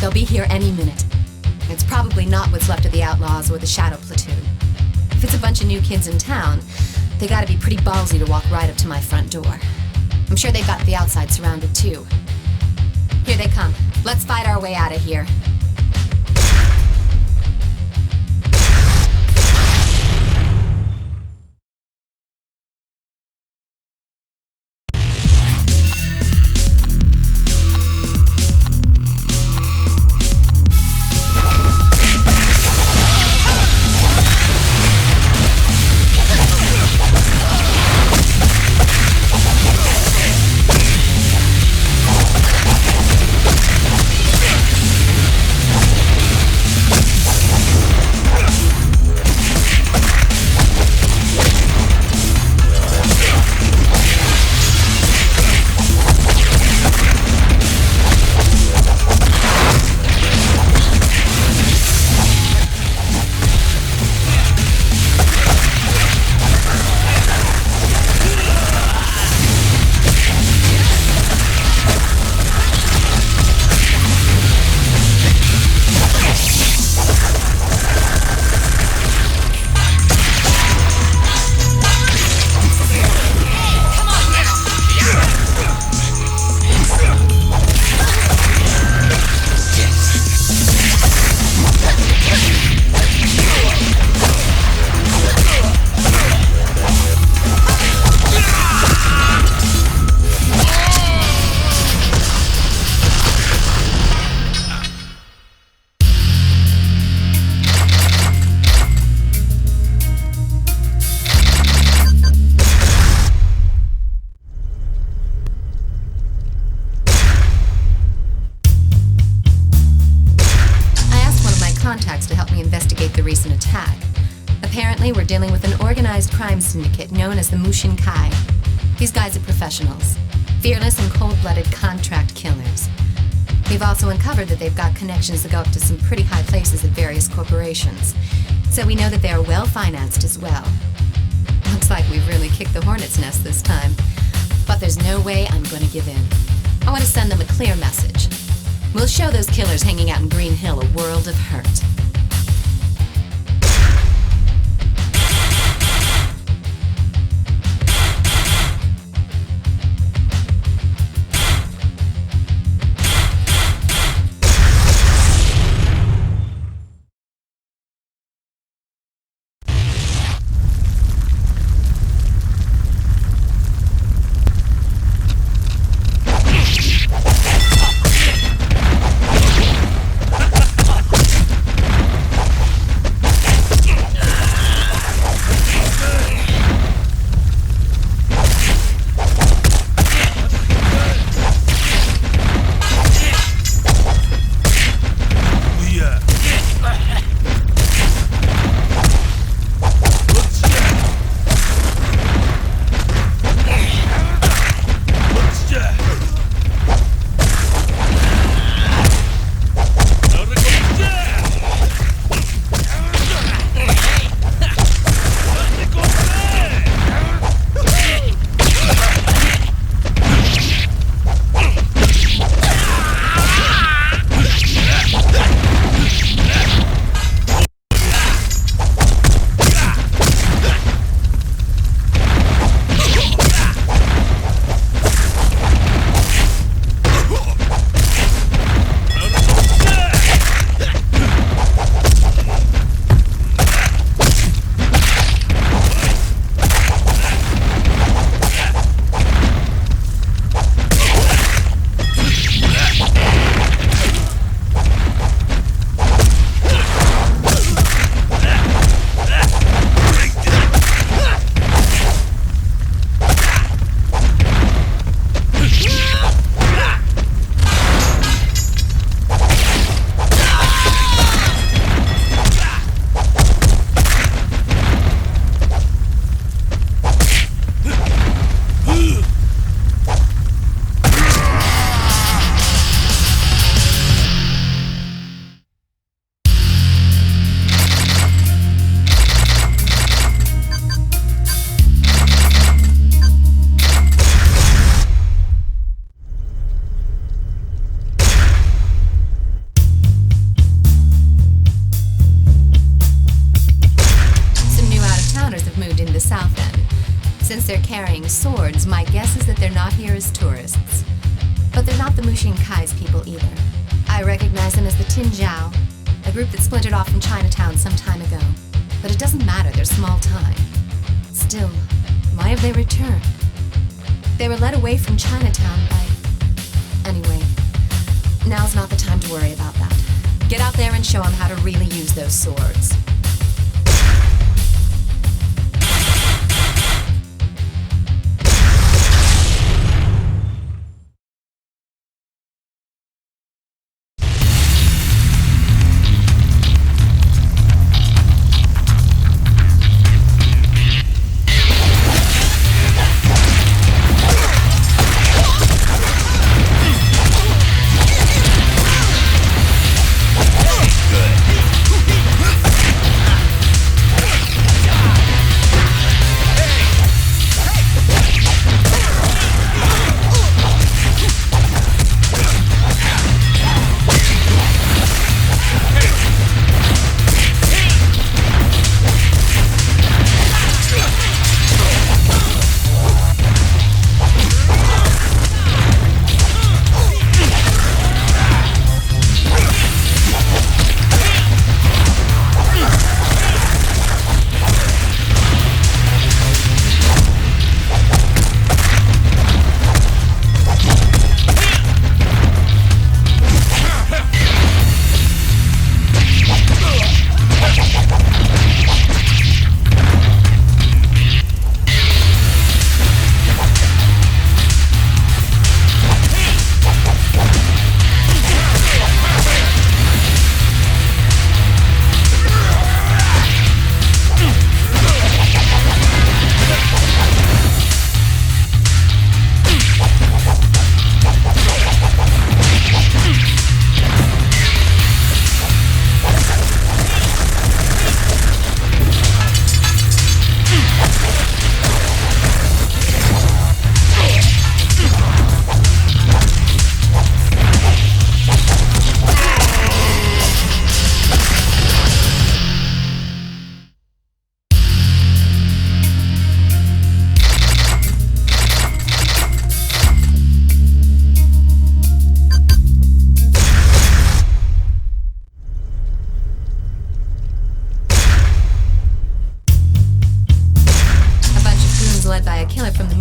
They'll be here any minute. It's probably not what's left of the Outlaws or the Shadow Platoon. If it's a bunch of new kids in town, they gotta be pretty ballsy to walk right up to my front door. I'm sure they've got the outside surrounded too. Here they come. Let's fight our way out of here. We're dealing with an organized crime syndicate known as the Mushinkai. These guys are professionals, fearless and cold-blooded contract killers. We've also uncovered that they've got connections that go up to some pretty high places at various corporations. So we know that they are well-financed as well. Looks like we've really kicked the hornet's nest this time. But there's no way I'm going to give in. I want to send them a clear message. We'll show those killers hanging out in Green Hill a world of hurt. carrying swords, my guess is that they're not here as tourists. But they're not the Mushin Kai's people either. I recognize them as the Tin Jiao, a group that splintered off from Chinatown some time ago. But it doesn't matter, they're small time. Still, why have they returned? They were led away from Chinatown by... Anyway, now's not the time to worry about that. Get out there and show them how to really use those swords.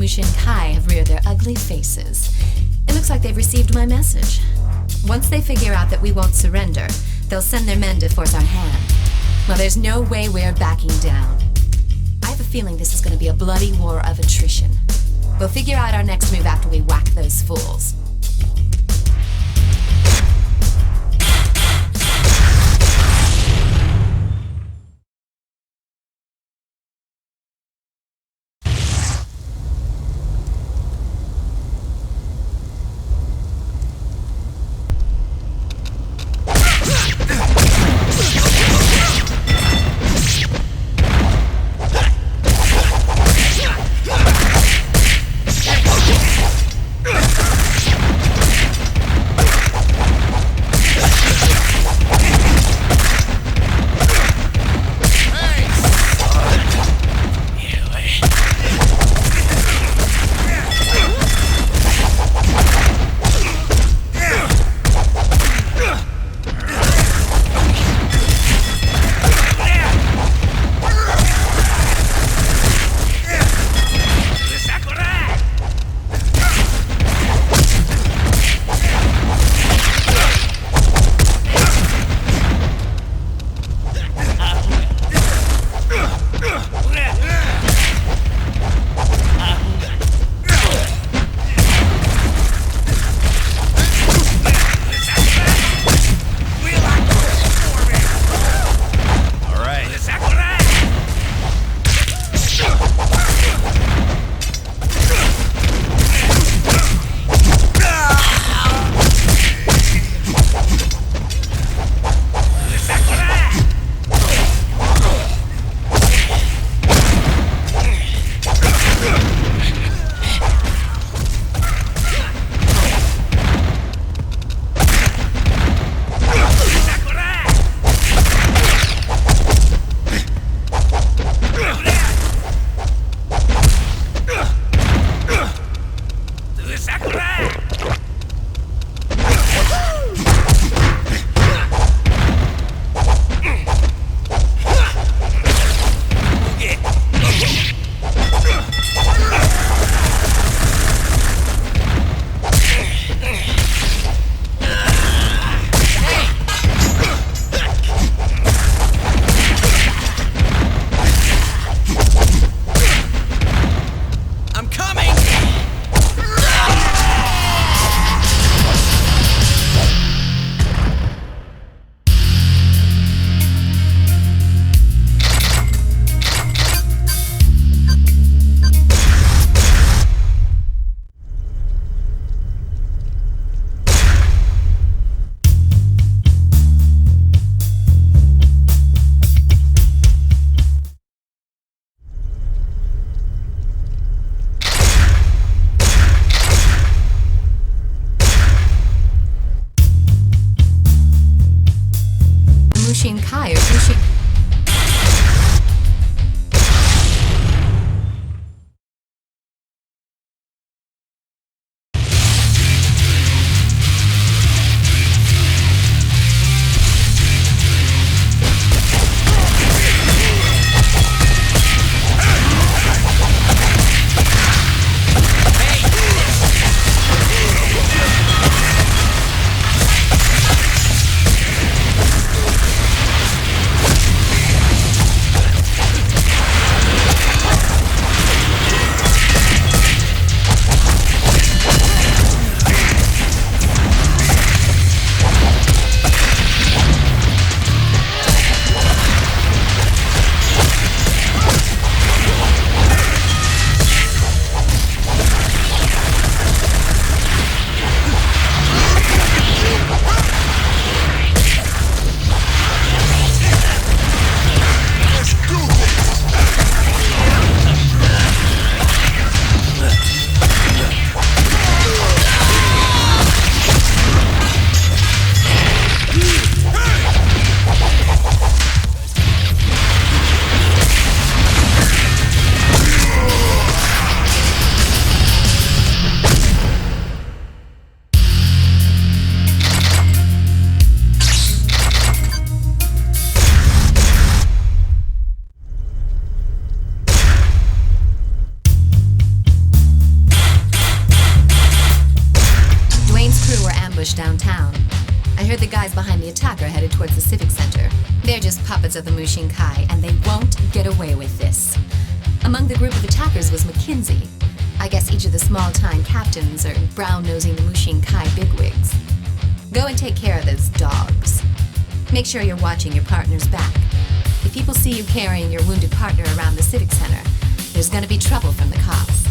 Mushin Kai have reared their ugly faces. It looks like they've received my message. Once they figure out that we won't surrender, they'll send their men to force our hand. Well, there's no way we're backing down. I have a feeling this is going to be a bloody war of attrition. We'll figure out our next move after we whack those fools. Mushin Kai or Mushin... Downtown. I heard the guys behind the attack are headed towards the Civic Center. They're just puppets of the Mushin Kai, and they won't get away with this. Among the group of attackers was McKinsey. I guess each of the small-time captains are brown-nosing the Mushin Kai bigwigs. Go and take care of those dogs. Make sure you're watching your partner's back. If people see you carrying your wounded partner around the Civic Center, there's gonna be trouble from the cops.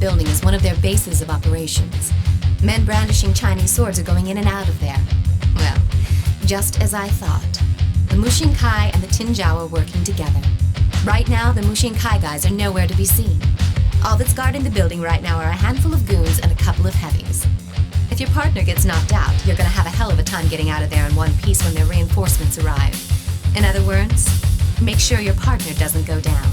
building is one of their bases of operations. Men brandishing Chinese swords are going in and out of there. Well, just as I thought. The Mushin Kai and the Tinjiao are working together. Right now, the Mushin Kai guys are nowhere to be seen. All that's guarding the building right now are a handful of goons and a couple of heavies. If your partner gets knocked out, you're gonna have a hell of a time getting out of there in one piece when their reinforcements arrive. In other words, make sure your partner doesn't go down.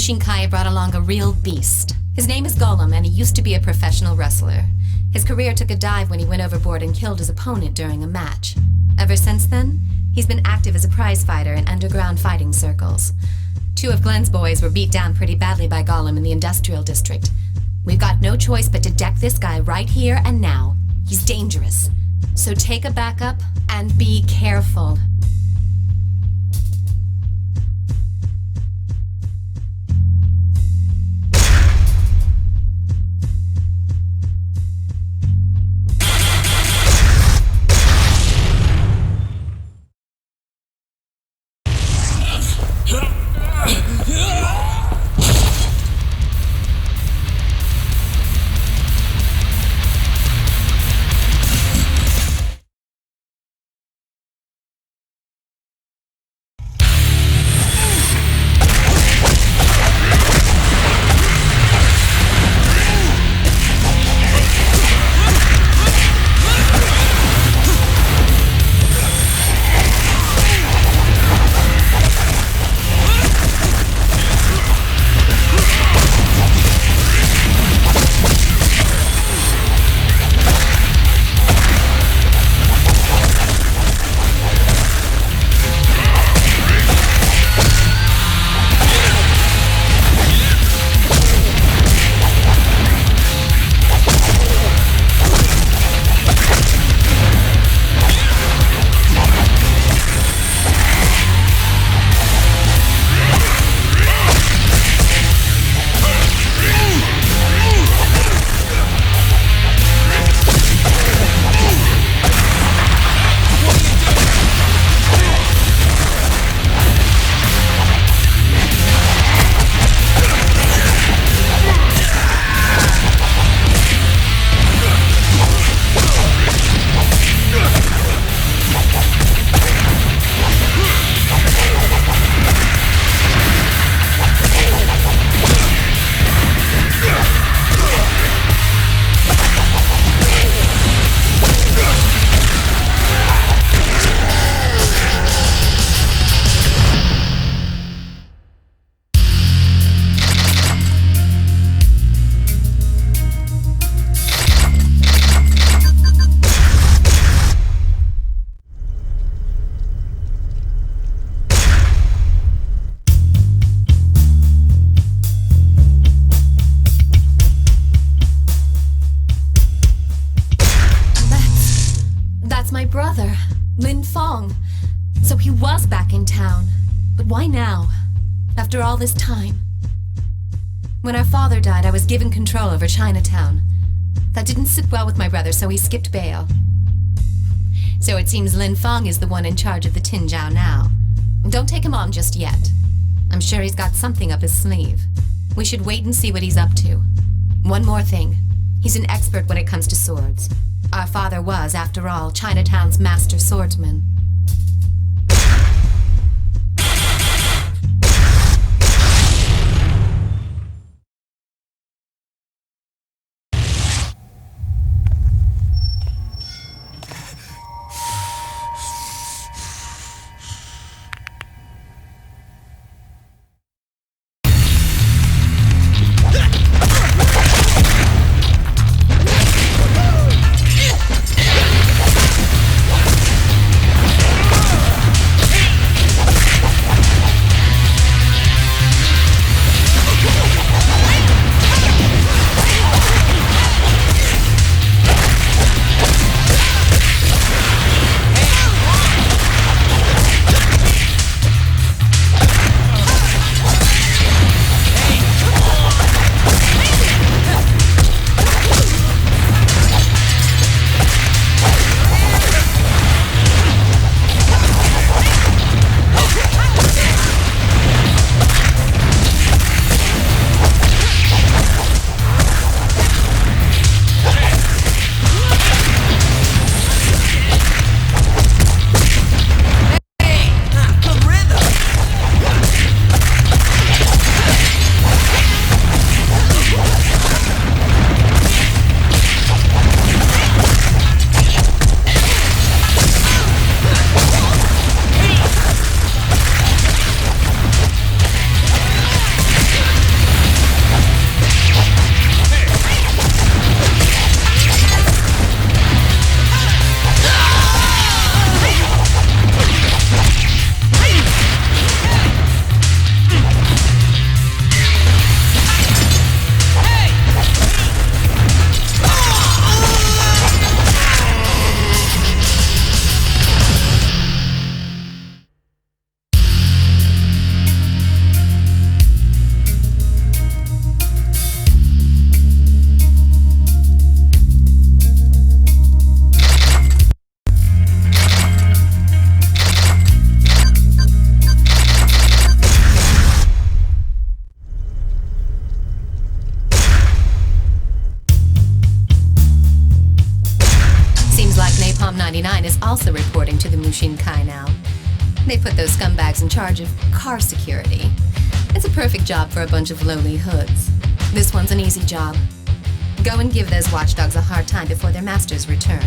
Mushinkai brought along a real beast. His name is Golem, and he used to be a professional wrestler. His career took a dive when he went overboard and killed his opponent during a match. Ever since then, he's been active as a prize fighter in underground fighting circles. 2 of Glenn's boys were beat down pretty badly by Golem in the industrial district. We've got no choice but to deck this guy right here and now. He's dangerous. So take a backup and be careful. My brother, Lin Fong. So he was back in town. But why now? After all this time? When our father died, I was given control over Chinatown. That didn't sit well with my brother, so he skipped bail. So it seems Lin Fong is the one in charge of the Tinjiao now. Don't take him on just yet. I'm sure he's got something up his sleeve. We should wait and see what he's up to. One more thing. He's an expert when it comes to swords. Our father was, after all, Chinatown's master swordsman. 99 is also reporting to the Mushin Kai now. They put those scumbags in charge of car security. It's a perfect job for a bunch of lowly hoods. This one's an easy job. Go and give those watchdogs a hard time before their masters return.